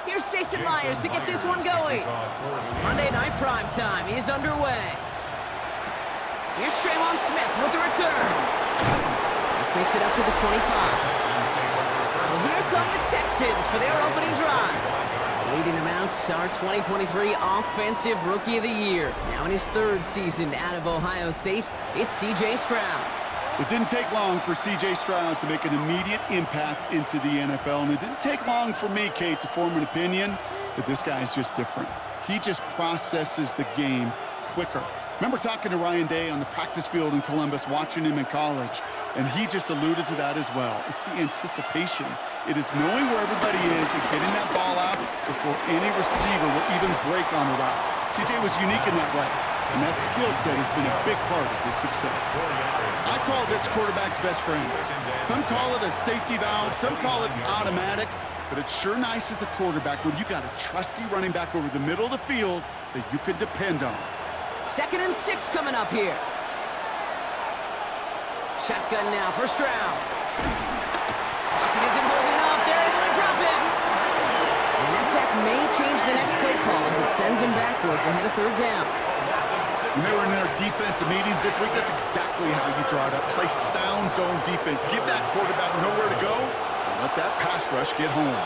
Here's Jason Myers to get this one going. Monday Night Prime Time is underway. Here's Trayvon Smith with the return. This makes it up to the 25. Well, here come the Texans for their opening drive. Leading them out, our 2023 Offensive Rookie of the Year. Now in his third season out of Ohio State, it's C.J. Stroud. It didn't take long for C.J. Stroud to make an immediate impact into the NFL, and it didn't take long for me, Kate, to form an opinion that this guy is just different. He just processes the game quicker. Remember talking to Ryan Day on the practice field in Columbus, watching him in college, and he just alluded to that as well. It's the anticipation. It is knowing where everybody is and getting that ball out before any receiver will even break on the route. C.J. was unique in that way, and that skill set has been a big part of his success. I call this quarterback's best friend. Some call it a safety valve, some call it automatic, but it's sure nice as a quarterback when you got a trusty running back over the middle of the field that you could depend on. 2nd and 6 coming up here. Shotgun now for Stroud. Pocket isn't holding up. They're able to drop him. And that sack may change the next play call as it sends him backwards ahead of 3rd down. When they were in their defensive meetings this week, that's exactly how you draw it up. Play sound zone defense. Give that quarterback nowhere to go and let that pass rush get home.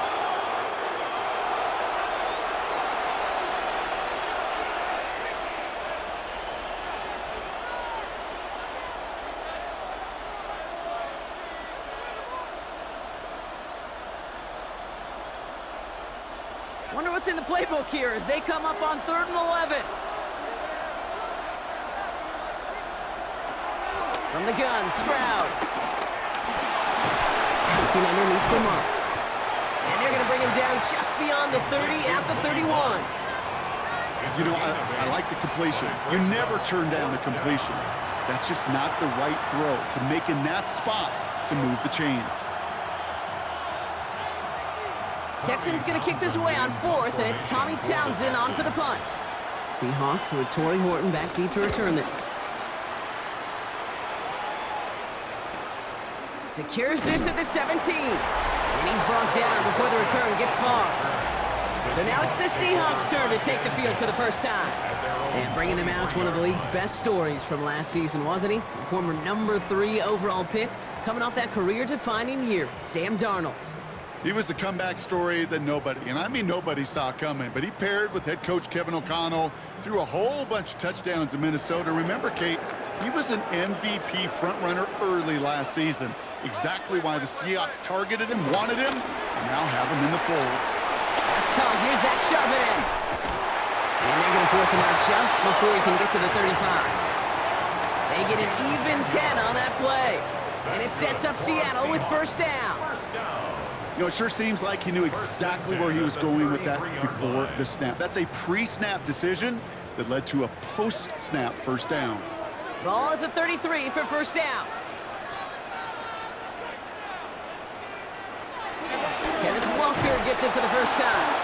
Wonder what's in the playbook here as they come up on 3rd and 11. From the gun, Stroud. Looking underneath the marks. And they're going to bring him down just beyond the 30 at the 31. You know, I like the completion. You never turn down a completion. That's just not the right throw to make in that spot to move the chains. Texans going to kick this away on 4th, and it's Tommy Townsend on for the punt. Seahawks with Torrey Horton back deep to return this. Secures this at the 17. And he's brought down before the return gets far. So now it's the Seahawks' turn to take the field for the first time. And bringing them out, one of the league's best stories from last season, wasn't he? The former number 3 overall pick, coming off that career-defining year, Sam Darnold. He was a comeback story that nobody, and I mean nobody, saw coming. But he paired with head coach Kevin O'Connell, threw a whole bunch of touchdowns in Minnesota. Remember, Kate, he was an MVP frontrunner early last season. Exactly why the Seahawks targeted him, wanted him, and now have him in the fold. That's caught. Here's that Charbonnet. And they're going to force him out just before he can get to the 35. They get an even 10 on that play. And it sets up Seattle with 1st down. You know, it sure seems like he knew exactly where he was going with that before the snap. That's a pre-snap decision that led to a post-snap 1st down. Ball at the 33 for 1st down. Kenneth Walker gets it for the first time.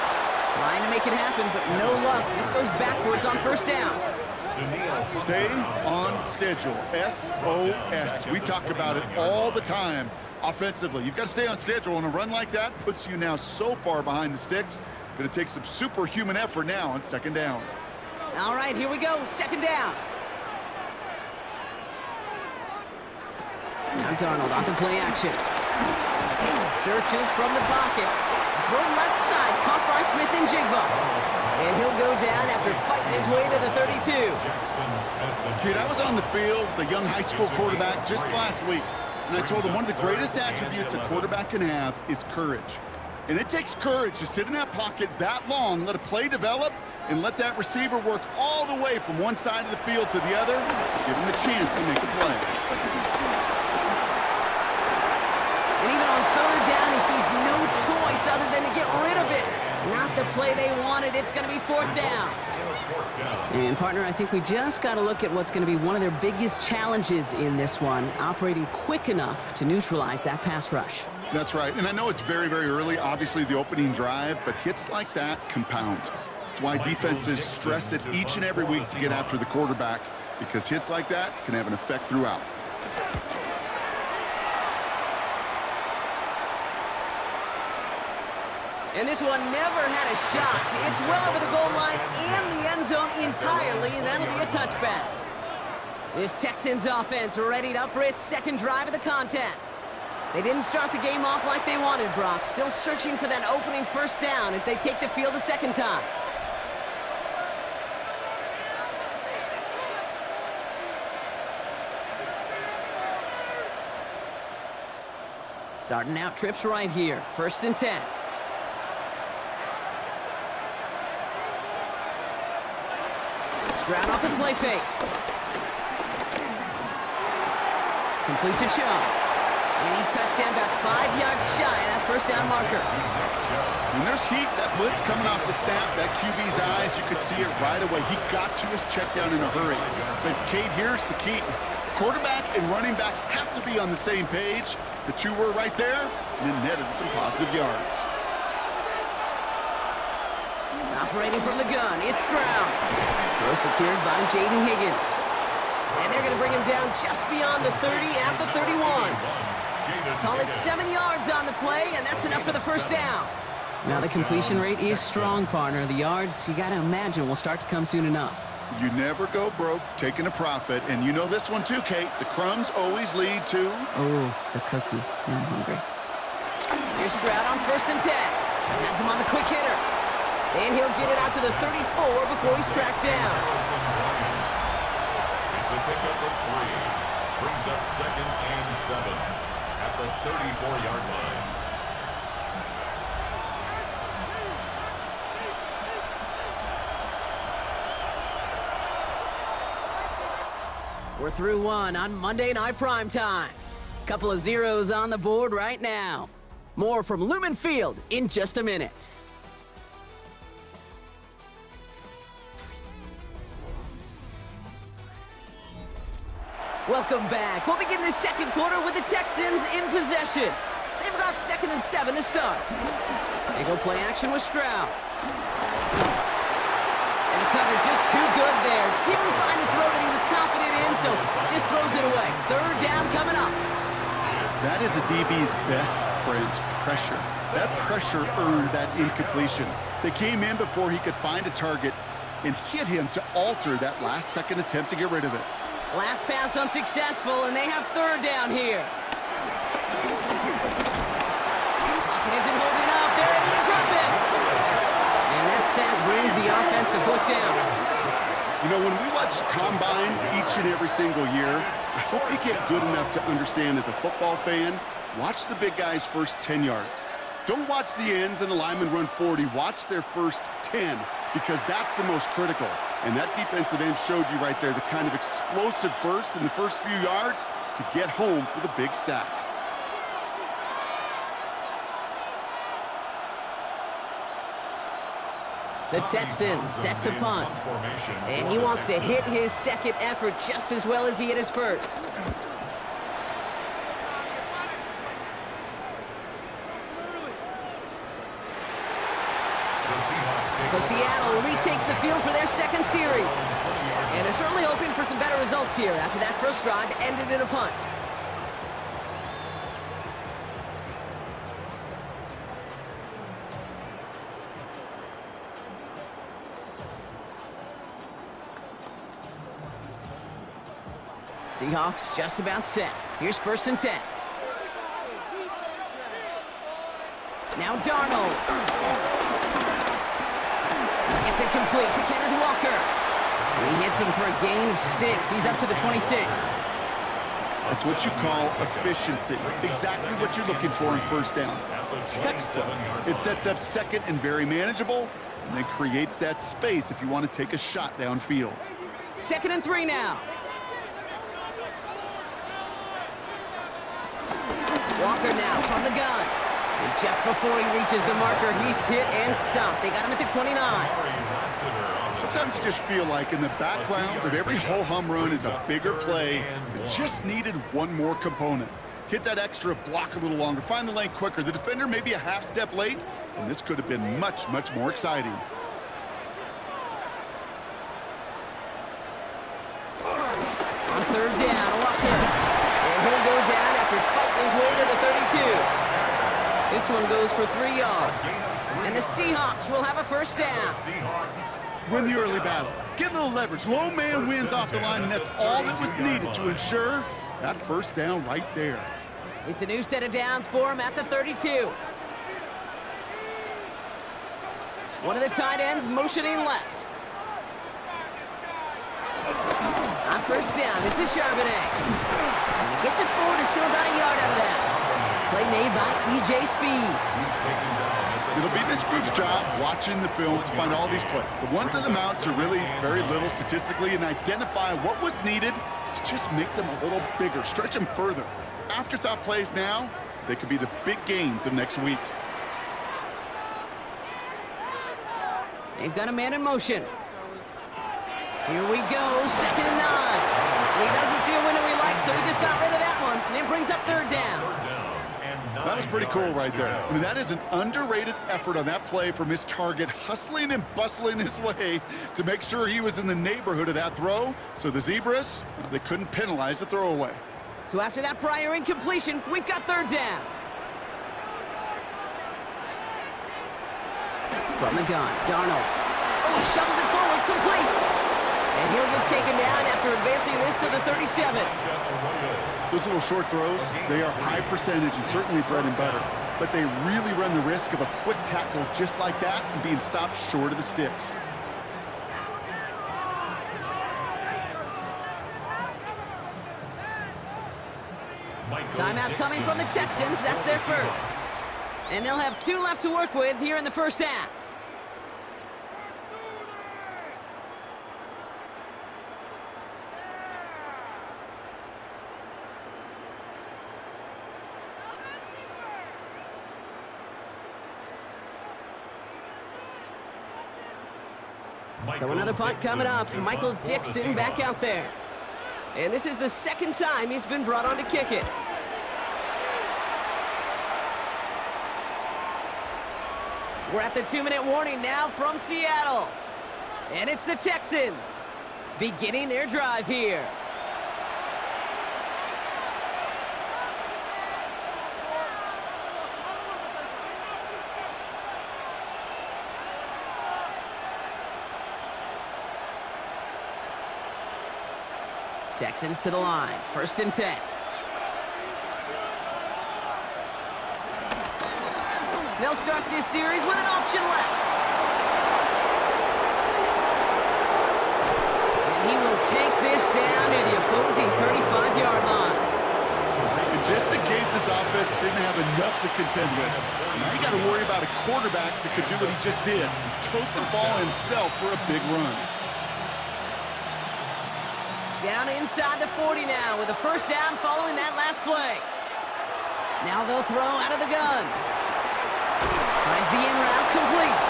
Trying to make it happen, but no luck. This goes backwards on 1st down. Stay on schedule. SOS. We talk about it all the time. Offensively, you've got to stay on schedule, and a run like that puts you now so far behind the sticks. Going to take some superhuman effort now on 2nd down. All right, here we go. 2nd down. Now Darnold on to play action. Searches from the pocket. Throw left side, caught by Smith and Jigba. And he'll go down after fighting his way to the 32. Kid, I was on the field, the young high school quarterback, just last week. And I told him one of the greatest attributes a quarterback can have is courage. And it takes courage to sit in that pocket that long, let a play develop, and let that receiver work all the way from one side of the field to the other, give him a chance to make a play. And even on 3rd down, he sees no choice other than to get rid of it. Not the play they wanted. It's going to be 4th down. And, partner, I think we just got to look at what's going to be one of their biggest challenges in this one, operating quick enough to neutralize that pass rush. That's right. And I know it's very, very early, obviously the opening drive, but hits like that compound. That's why defenses stress it each and every week to get after the quarterback, because hits like that can have an effect throughout. And this one never had a shot. It's well over the goal line and the end zone entirely, and that'll be a touchback. This Texans offense readied up for its second drive of the contest. They didn't start the game off like they wanted, Brock. Still searching for that opening first down as they take the field a second time. Starting out trips right here. 1st and 10. Stroud off the play fake. Complete to Chung. And he's touchdown about 5 yards shy of that first down marker. When there's heat, that blitz coming off the snap, that QB's eyes, you could see it right away. He got to his check down in a hurry. But, Kate, here's the key. Quarterback and running back have to be on the same page. The two were right there, and it netted some positive yards. Operating from the gun, it's Stroud. Throw secured by Jaden Higgins. And they're going to bring him down just beyond the 30 at the 31. Call it 7 yards on the play, and that's enough for the first down. Now the completion rate is strong, partner. The yards, you got to imagine, will start to come soon enough. You never go broke taking a profit, and you know this one too, Kate. The crumbs always lead to... Oh, the cookie. Now I'm hungry. Here's Stroud on 1st and 10. Has him on the quick hitter. And he'll get it out to the 34 before he's tracked down. It's a pickup of 3. Brings up 2nd and 7 at the 34-yard line. We're through one on Monday Night Primetime. Couple of zeros on the board right now. More from Lumen Field in just a minute. Welcome back. We'll begin the second quarter with the Texans in possession. They've got 2nd and 7 to start. They go play action with Stroud. And the cover just too good there. Didn't find the throw that he was confident in, so just throws it away. 3rd down coming up. That is a DB's best friend, pressure. That pressure earned that incompletion. They came in before he could find a target and hit him to alter that last-second attempt to get rid of it. Last pass unsuccessful, and they have 3rd down here. Pocket isn't holding up. They're able to drop him. And that sack brings the offense to 4th down. You know, when we watch Combine each and every single year, I hope you get good enough to understand as a football fan, watch the big guys' first 10 yards. Don't watch the ends and the linemen run 40. Watch their first 10, because that's the most critical. And that defensive end showed you right there the kind of explosive burst in the first few yards to get home for the big sack. The Texans set to punt. And he wants to hit his second effort just as well as he hit his first. So Seattle retakes the field for their second series. And they're certainly hoping for some better results here after that first drive ended in a punt. Seahawks just about set. Here's 1st and 10. Now Darnold. It's incomplete to Kenneth Walker. And he hits him for a gain of 6. He's up to the 26. That's what you call efficiency. Exactly what you're looking for in 1st down. Textbook. It sets up 2nd and very manageable, and then creates that space if you want to take a shot downfield. 2nd and 3 now. Walker now from the gun. And just before he reaches the marker, he's hit and stopped. They got him at the 29. Sometimes you just feel like in the background of every ho-hum run is a bigger play that just needed one more component. Hit that extra block a little longer, find the lane quicker. The defender maybe a half step late, and this could have been much, much more exciting. On 3rd down, Walker. And he'll go down after fighting his way to the 32. This one goes for 3 yards. And the Seahawks will have a first down. Seahawks. Win the early battle. Get a little leverage. Low man wins off the line, and that's all that was needed to ensure that first down right there. It's a new set of downs for him at the 32. One of the tight ends motioning left. On first down, this is Charbonnet. And he gets it forward and still about a yard out of that. Play made by E.J. Speed. It'll be this group's job watching the film to find all these plays. The ones that amount to really very little statistically and identify what was needed to just make them a little bigger, stretch them further. Afterthought plays now, they could be the big gains of next week. They've got a man in motion. Here we go, 2nd and 9. And he doesn't see a window he likes, so he just got rid of that one. And then brings up 3rd down. That was pretty cool right there. I mean, that is an underrated effort on that play from his target, hustling and bustling his way to make sure he was in the neighborhood of that throw. So the Zebras, well, they couldn't penalize the throwaway. So after that prior incompletion, we've got 3rd down. From the gun, Darnold. Oh, he shovels it forward, complete. And he'll get taken down after advancing this to the 37. Those little short throws, they are high percentage and certainly bread and butter. But they really run the risk of a quick tackle just like that and being stopped short of the sticks. Timeout coming from the Texans. That's their first. And they'll have 2 left to work with here in the first half. So another punt coming up. Michael Dixon back out there. And this is the 2nd time he's been brought on to kick it. We're at the 2-minute warning now from Seattle. And it's the Texans beginning their drive here. Texans to the line, 1st and 10. They'll start this series with an option left. And he will take this down near the opposing 35-yard line. And just in case this offense didn't have enough to contend with, now you got to worry about a quarterback that could do what he just did. Tote the ball himself for a big run. Down inside the 40 now with a first down following that last play. Now they'll throw out of the gun. Finds the in route complete.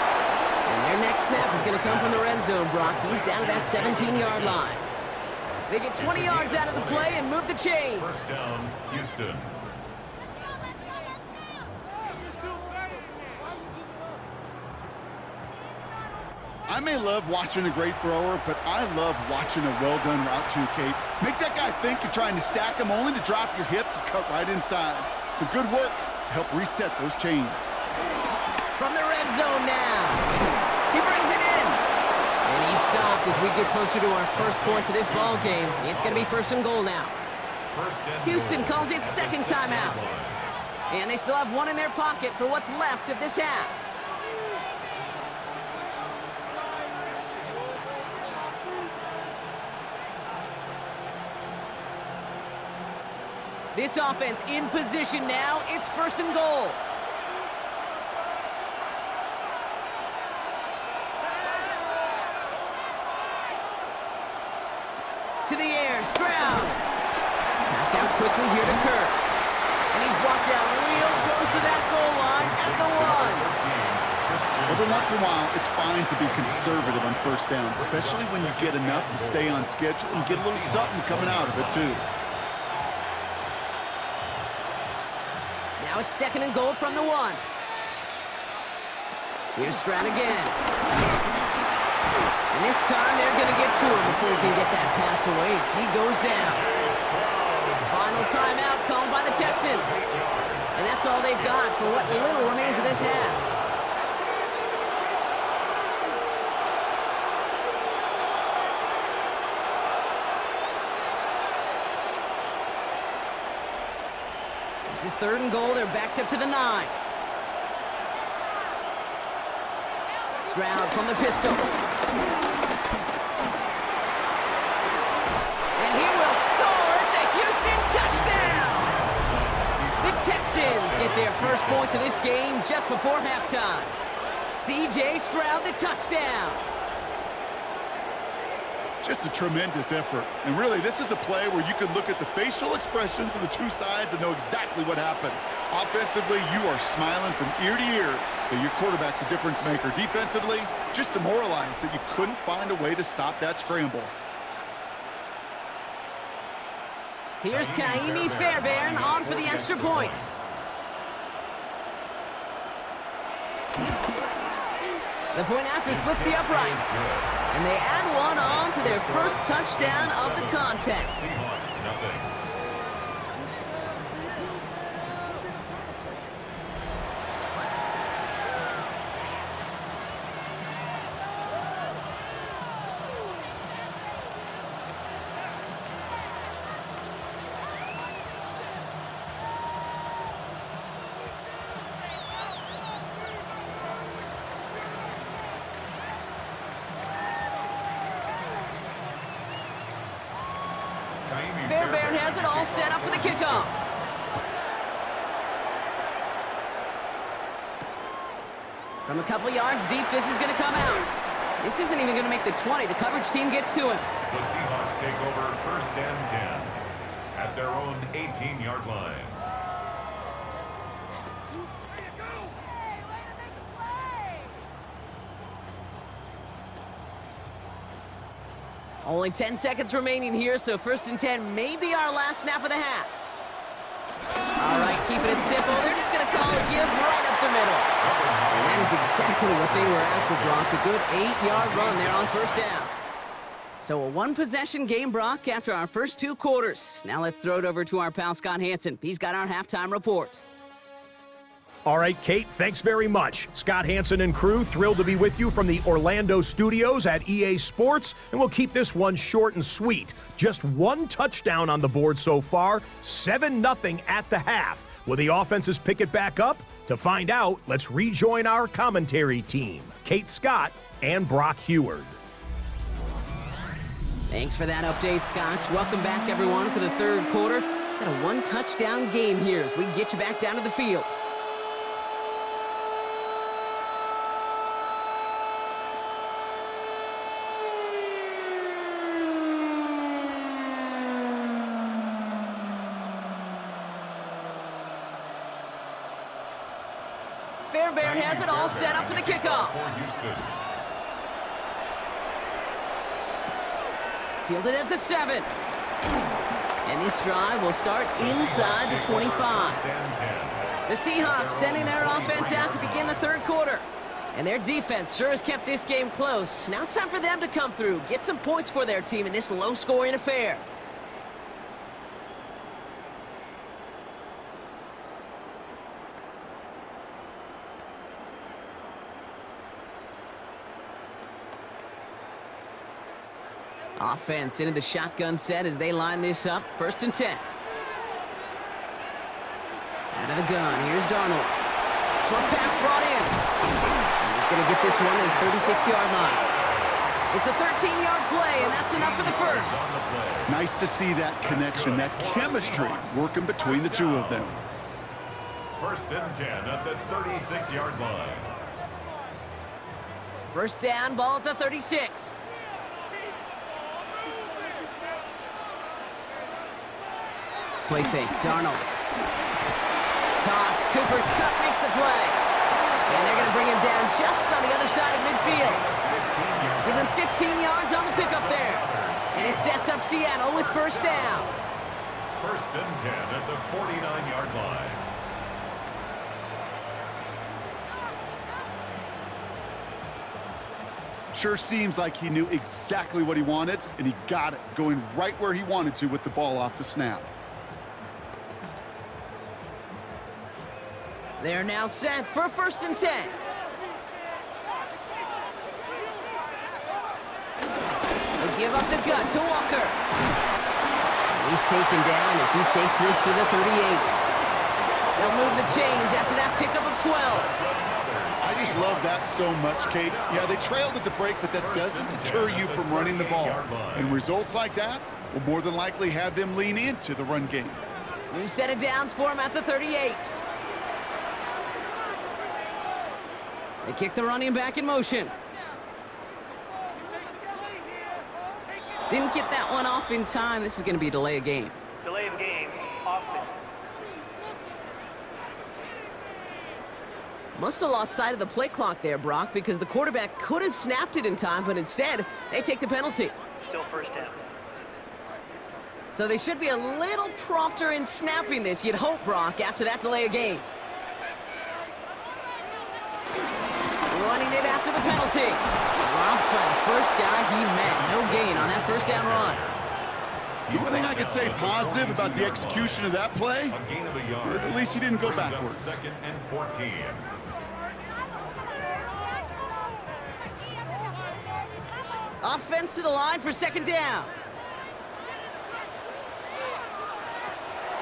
And their next snap is going to come from the red zone, Brock. He's down at that 17-yard line. They get 20 yards out of the play and move the chains. First down, Houston. I may love watching a great thrower, but I love watching a well-done route too, Kate. Make that guy think you're trying to stack him only to drop your hips and cut right inside. Some good work to help reset those chains. From the red zone now. He brings it in. And he's stopped as we get closer to our first point to this ball game. It's going to be 1st and goal now. Houston calls it 2nd timeout. And they still have 1 in their pocket for what's left of this half. This offense in position now. It's 1st and goal. To the air, Stroud. Pass out quickly here to Kirk. And he's walked out real close to that goal line at the 1. Every once in a while, it's fine to be conservative on first down, especially when you get enough to stay on schedule and get a little something coming out of it, too. Now it's 2nd and goal from the 1. Here's Stroud again. And this time they're going to get to him before he can get that pass away as he goes down. Final timeout called by the Texans. And that's all they've got for what little remains of this half. This is 3rd and goal. They're backed up to the 9. Stroud from the pistol. And he will score. It's a Houston touchdown. The Texans get their first points of this game just before halftime. C.J. Stroud, the touchdown. Just a tremendous effort. And really, this is a play where you can look at the facial expressions of the two sides and know exactly what happened. Offensively, you are smiling from ear to ear that your quarterback's a difference maker. Defensively, just demoralized that you couldn't find a way to stop that scramble. Here's Kaimi Fairbairn on for the extra point. The point after splits the uprights. And they add one on to their first touchdown of the contest. Seahawks, nothing. Fairbairn has it all set up for the kickoff. From a couple yards deep, this is going to come out. This isn't even going to make the 20. The coverage team gets to him. The Seahawks take over 1st and 10 at their own 18-yard line. Only 10 seconds remaining here, so 1st and 10 may be our last snap of the half. All right, keeping it simple. They're just going to call a give right up the middle. And that is exactly what they were after, Brock. A good 8-yard run there on 1st down. So a 1-possession game, Brock, after our first 2 quarters. Now let's throw it over to our pal Scott Hansen. He's got our halftime report. All right, Kate, thanks very much. Scott Hansen and crew, thrilled to be with you from the Orlando studios at EA Sports, and we'll keep this one short and sweet. Just 1 touchdown on the board so far, 7-0 at the half. Will the offenses pick it back up? To find out, let's rejoin our commentary team, Kate Scott and Brock Heward. Thanks for that update, Scott. Welcome back, everyone, for the 3rd quarter. Got a 1-touchdown game here as we get you back down to the field. Fairbairn has it all set up for the kickoff. Fielded at the 7. And this drive will start inside the 25. The Seahawks sending their offense out to begin the 3rd quarter. And their defense sure has kept this game close. Now it's time for them to come through, get some points for their team in this low-scoring affair. Offense into the shotgun set as they line this up. 1st and 10. Out of the gun. Here's Darnold. Short pass brought in. And he's going to get this one at the 36-yard line. It's a 13-yard play, and that's enough for the 1st. Nice to see that connection, that chemistry working between the two of them. 1st and 10 at the 36-yard line. 1st down, ball at the 36. Play fake, Darnold. Caught, Cooper Kupp makes the play. And they're going to bring him down just on the other side of midfield. Give him 15 yards on the pickup there. And it sets up Seattle with 1st down. 1st and 10 at the 49-yard line. Sure seems like he knew exactly what he wanted, and he got it, going right where he wanted to with the ball off the snap. They're now set for 1st and 10. They give up the gut to Walker. He's taken down as he takes this to the 38. They'll move the chains after that pickup of 12. I just love that so much, Kate. Yeah, they trailed at the break, but that doesn't deter you from running the ball. And results like that will more than likely have them lean into the run game. New set of downs for him at the 38. They kick the running back in motion. Didn't get that one off in time. This is going to be a delay of game. Delay of game, offense. Must have lost sight of the play clock there, Brock, because the quarterback could have snapped it in time, but instead, they take the penalty. Still first down. So they should be a little prompter in snapping this, you'd hope, Brock, after that delay of game. Running it after the penalty. Dropped by the first guy he met. No gain on that first down run. The only thing I could say positive about the execution of that play A gain of a yard. is at least he didn't go Brings up backwards. Second and 14. Offense to the line for second down.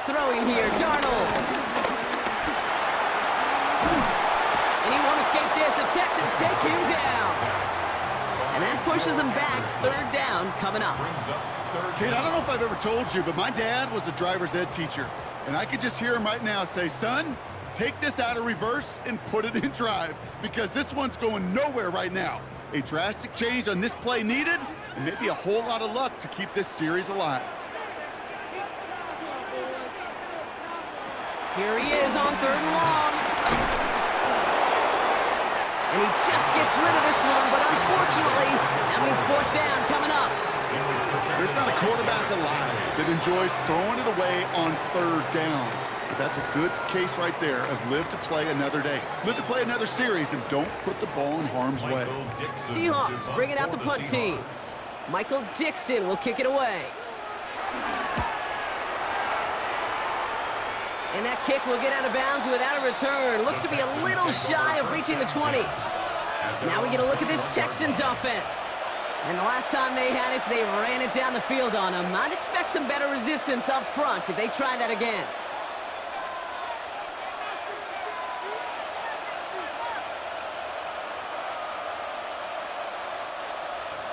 Throwing here, Darnold. And he won't escape this. The Texans take him down. And that pushes them back. Third down coming up. Brings up third Kate, I down. don't know if I've ever told you, but my dad was a driver's ed teacher. And I could just hear him right now say, son, take this out of reverse and put it in drive, because this one's going nowhere right now. A drastic change on this play needed, and maybe a whole lot of luck to keep this series alive. Here he is on third and long. And he just gets rid of this one, but unfortunately, that means fourth down coming up. There's not a quarterback alive that enjoys throwing it away on third down. But that's a good case right there of live to play another day. Live to play another series, and don't put the ball in harm's way. Michael Dixon Seahawks to bringing out the for punt team. Seahawks. Michael Dixon will kick it away. And that kick will get out of bounds without a return. Looks to be a little shy of reaching the 20. Now we get a look at this Texans offense. And the last time they had it, they ran it down the field on them. I'd expect some better resistance up front if they try that again.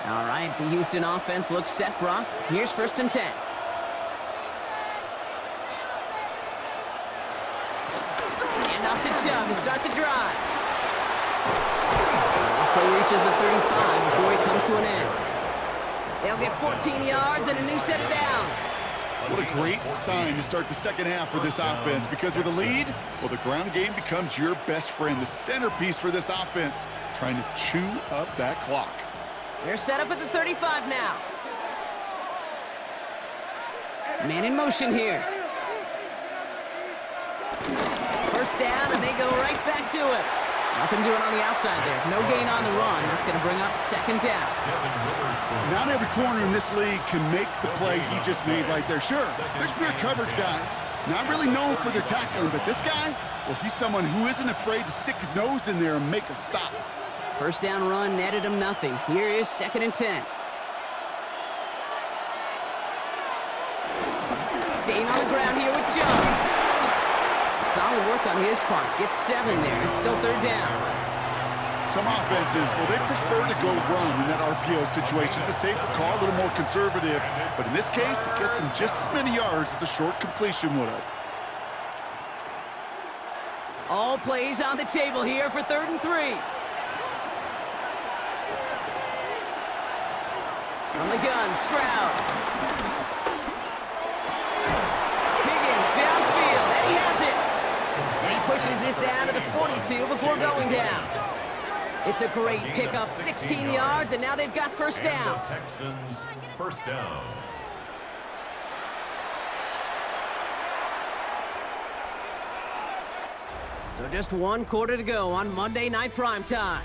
All right, the Houston offense looks set, Brock. Here's first and 10. And off to Chubb to start the drive. This play reaches the 35 before it comes to an end. They'll get 14 yards and a new set of downs. What a great sign to start the second half for this offense, because with a lead, well, the ground game becomes your best friend, the centerpiece for this offense, trying to chew up that clock. They're set up at the 35 now. Man in motion here. First down, and they go right back to it. Nothing doing on the outside there. No gain on the run. That's going to bring up second down. Not every corner in this league can make the play he just made right there. Sure, there's pure coverage guys, not really known for their tackling, but this guy, well, he's someone who isn't afraid to stick his nose in there and make a stop. First down run netted him nothing. Here is second and 10. Staying on the ground here with John. Solid work on his part. Gets 7 there. It's still third down. Some offenses, well, they prefer to go run in that RPO situation. It's a safer call, a little more conservative. But in this case, it gets them just as many yards as a short completion would have. All plays on the table here for third and 3. On the gun, Stroud. Higgins downfield, and he has it. And he pushes this down to the 42 before going down. It's a great pickup, 16 yards, and now they've got first down. Texans first down. So just one quarter to go on Monday Night Primetime.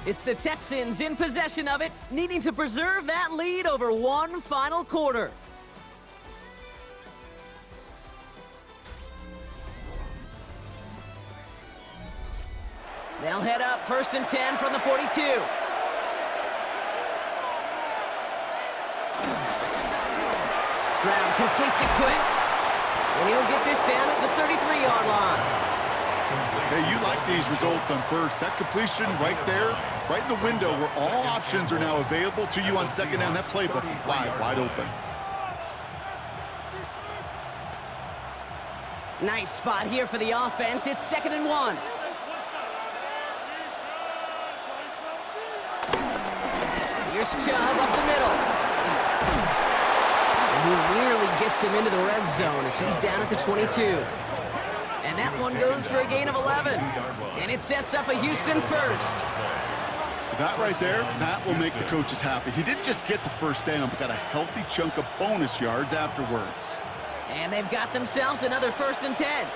It's the Texans in possession of it, needing to preserve that lead over one final quarter. They'll head up first and 10 from the 42. Stroud completes it quick. And he'll get this down at the 33-yard line. Hey, you like these results on first. That completion right there, right in the window where all options are now available to you on second down. That playbook wide open. Nice spot here for the offense. It's 2nd and 1. Here's Chubb up the middle. And he nearly gets them into the red zone as he's down at the 22. And that one goes for a gain of 11. And it sets up a Houston first. That right there, that will make the coaches happy. He didn't just get the first down, but got a healthy chunk of bonus yards afterwards. And they've got themselves another 1st and 10.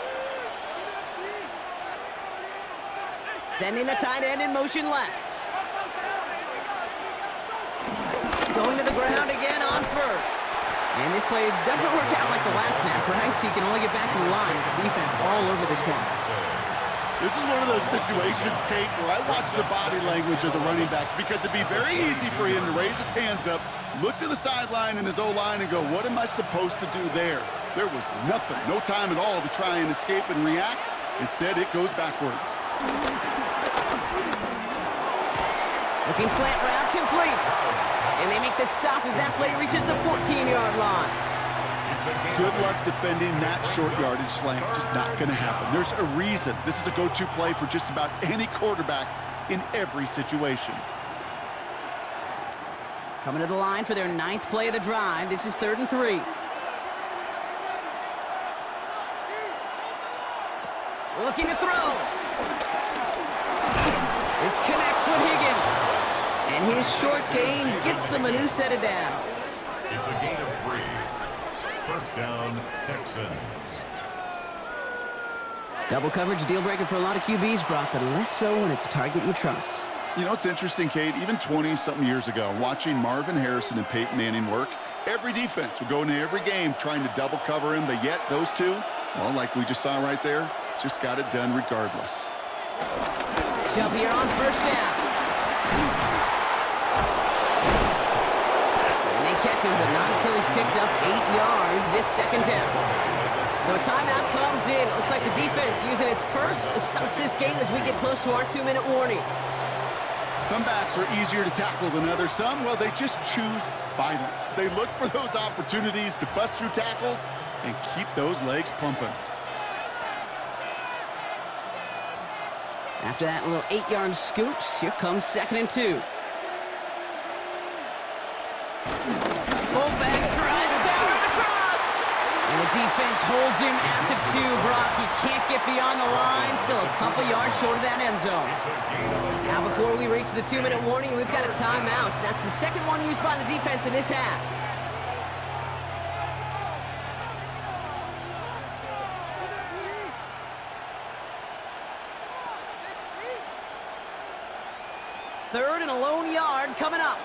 Sending the tight end in motion left. Going to the ground again on first. And this play doesn't work out like the last snap, right? So he can only get back to the line as the defense all over this one. This is one of those situations, Kate, where I watch the body language of the running back because it'd be very easy for him to raise his hands up, look to the sideline in his O-line and go, what am I supposed to do there? There was nothing, no time at all to try and escape and react. Instead, it goes backwards. Looking slant route complete. And they make the stop as that play reaches the 14-yard line. Good luck defending that short yardage slant. Just not going to happen. There's a reason. This is a go-to play for just about any quarterback in every situation. Coming to the line for their 9th play of the drive. This is 3rd and 3. Looking to throw. This connects with Higgins. And his short gain gets them a new set of downs. It's a gain of 3. First down, Texans. Double coverage deal breaker for a lot of QBs, Brock, but less so when it's a target you trust. You know, it's interesting, Kate, even 20-something years ago, watching Marvin Harrison and Peyton Manning work, every defense would go into every game trying to double cover him, but yet those two, well, like we just saw right there, just got it done regardless. Chubb here on first down. And they catch him, but not until he's picked up 8 yards. It's 2nd down. So a timeout comes in. It looks like the defense using its first stops this game as we get close to our 2-minute warning. Some backs are easier to tackle than others. Some, well, they just choose violence. They look for those opportunities to bust through tackles and keep those legs pumping. After that little 8-yard scoot, here comes 2nd and 2. Fullback trying to power across. And the defense holds him at the 2, Brock. He can't get beyond the line. Still a couple yards short of that end zone. Now before we reach the 2-minute warning, we've got a timeout. That's the second one used by the defense in this half. Third and a lone yard coming up.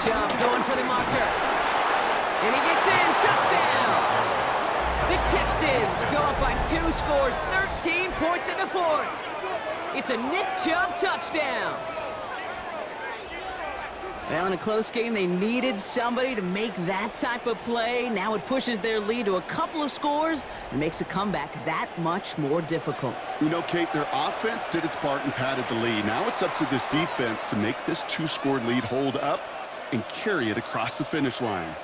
Chubb going for the marker. And he gets in. Touchdown! The Texans go up by 2 scores, 13 points in the 4th. It's a Nick Chubb touchdown. Well, in a close game, they needed somebody to make that type of play. Now it pushes their lead to a couple of scores and makes a comeback that much more difficult. You know, Kate, their offense did its part and padded the lead. Now it's up to this defense to make this 2-score lead hold up and carry it across the finish line.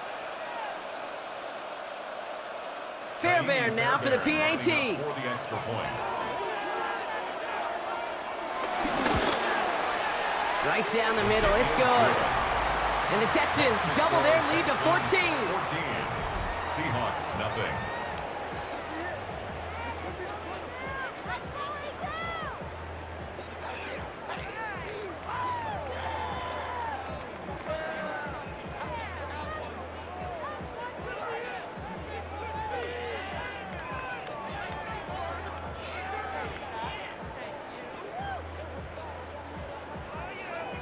Fairbairn now for the PAT. For the extra point. Right down the middle, it's good. And the Texans double their lead to 14. 14. Seahawks, nothing.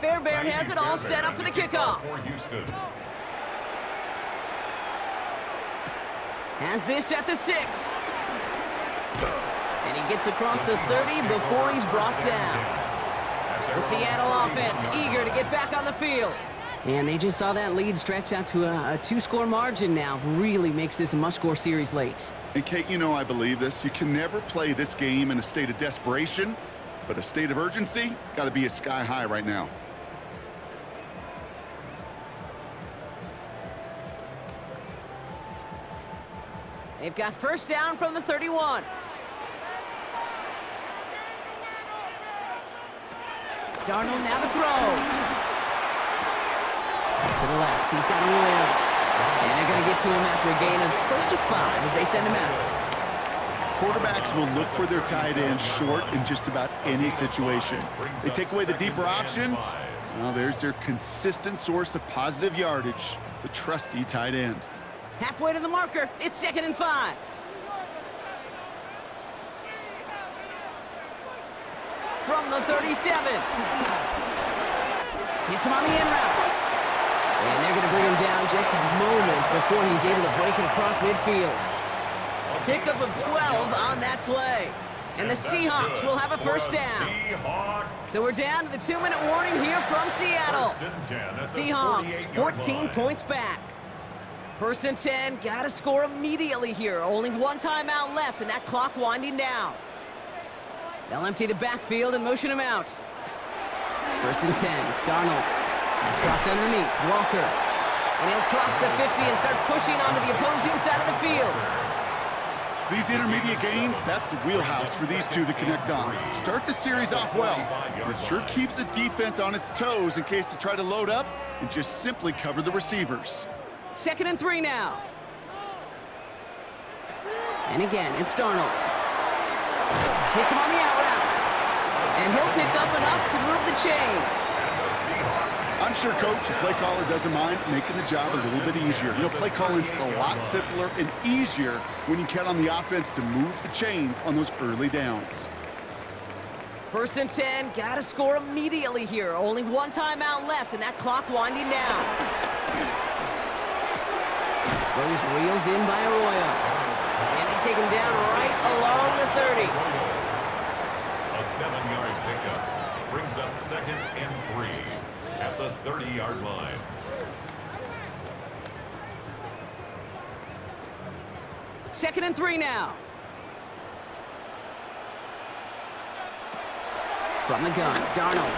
Fairbairn has it all set up for the kickoff. Has this at the 6. And he gets across the 30 before he's brought down. The Seattle offense eager to get back on the field. And they just saw that lead stretch out to a two-score margin now. Really makes this a must-score series late. And Kate, you know I believe this. You can never play this game in a state of desperation, but a state of urgency got to be at sky high right now. They've got first down from the 31. Darnold now to throw. To the left, he's got a roll. And they're going to get to him after a gain of close to 5 as they send him out. Quarterbacks will look for their tight end short in just about any situation. They take away the deeper options. Well, there's their consistent source of positive yardage, the trusty tight end. Halfway to the marker, it's 2nd and 5. From the 37. Hits him on the end route. And they're going to bring him down just a moment before he's able to break it across midfield. Pickup of 12 on that play. And the Seahawks will have a first down. So we're down to the 2-minute warning here from Seattle. Seahawks, 14 points back. 1st and 10, got to score immediately here. Only one timeout left, and that clock winding down. They'll empty the backfield and motion him out. 1st and 10, Darnold. That's dropped underneath, Walker. And he'll cross the 50 and start pushing onto the opposing side of the field. These intermediate gains, that's the wheelhouse for these two to connect on. Start the series off well. It sure keeps the defense on its toes in case they try to load up and just simply cover the receivers. 2nd and 3 now. And again, it's Darnold. Hits him on the out route. And he'll pick up enough to move the chains. I'm sure Coach, the play caller, doesn't mind making the job a little bit easier. You know, play calling's a lot simpler and easier when you count on the offense to move the chains on those early downs. 1st and 10, got to score immediately here. Only one timeout left, and that clock winding down. Those reeled in by Arroyo. And they take him down right along the 30. A 7-yard pickup brings up 2nd and 3 at the 30-yard line. Second and 3 now. From the gun, Darnold.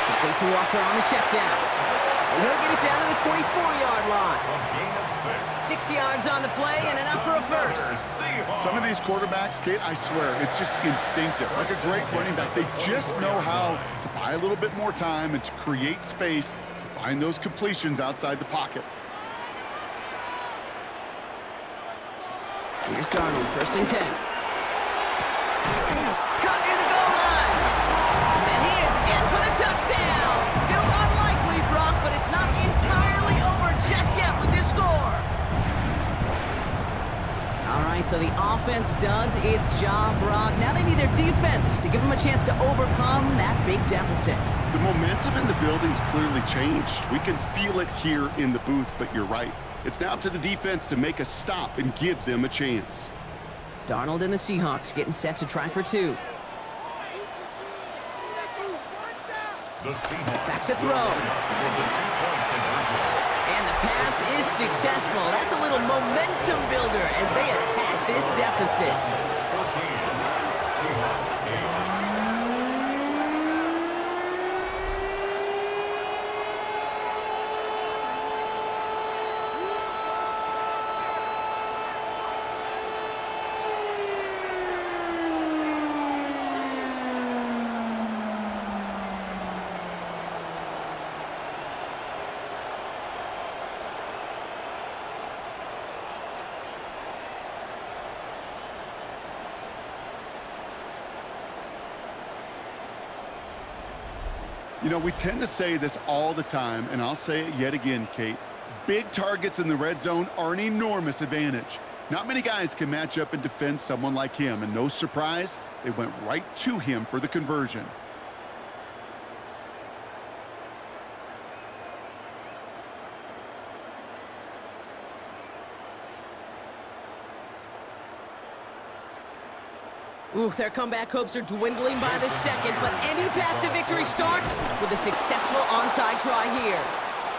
Complete to Walker on the check down. And he'll get it down to the 24-yard line. A gain of 6. 6 yards on the play and enough for a first. Some of these quarterbacks, Kate, I swear, it's just instinctive. Like a great running back, they just know how to buy a little bit more time and to create space to find those completions outside the pocket. Here's Darnold, 1st and 10. Cut near the goal line. And he is in for the touchdown. Still unlikely, Brock, but it's not entirely over just yet with this score. All right, so the offense does its job, Brock. Now they need their defense to give them a chance to overcome that big deficit. The momentum in the building's clearly changed. We can feel it here in the booth, but you're right. It's now up to the defense to make a stop and give them a chance. Darnold and the Seahawks getting set to try for 2. The Seahawks back to throw. And the pass is successful. That's a little momentum builder as they attack this deficit. 14. Seahawks 8. You know, we tend to say this all the time, and I'll say it yet again, Kate. Big targets in the red zone are an enormous advantage. Not many guys can match up and defend someone like him, and no surprise, they went right to him for the conversion. Ooh, their comeback hopes are dwindling by the second, but any path to victory starts with a successful onside try here.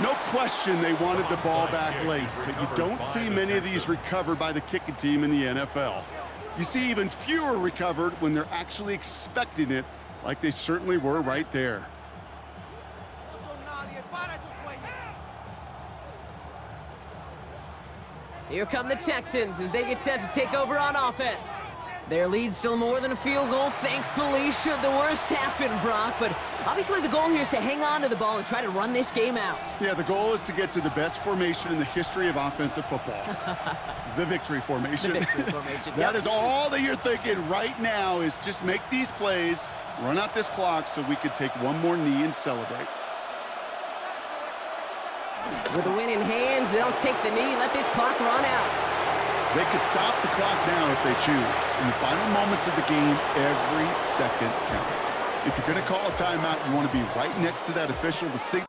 No question they wanted the ball back late, but you don't see many of these recovered by the kicking team in the NFL. You see even fewer recovered when they're actually expecting it, like they certainly were right there. Here come the Texans as they get set to take over on offense. Their lead's still more than a field goal, thankfully, should the worst happen, Brock. But obviously the goal here is to hang on to the ball and try to run this game out. Yeah, the goal is to get to the best formation in the history of offensive football. The victory formation. The victory formation. That is all that you're thinking right now, is just make these plays, run out this clock so we could take one more knee and celebrate. With the win in hand, they'll take the knee and let this clock run out. They could stop the clock now if they choose. In the final moments of the game, every second counts. If you're going to call a timeout, you want to be right next to that official to signal